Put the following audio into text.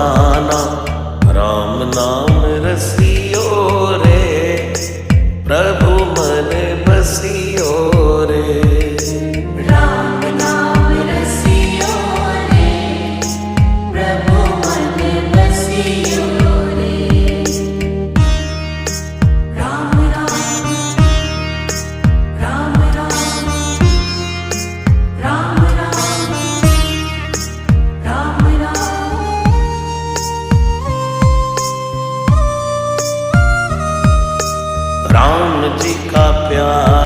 जमाना, राम नाम रसियो रे, प्रभु मन बसियो रे। राम नाम रसियो रे, प्रभु मन बसियो रे। राम राम राम राम राम राम राम राम। राम जी का प्यार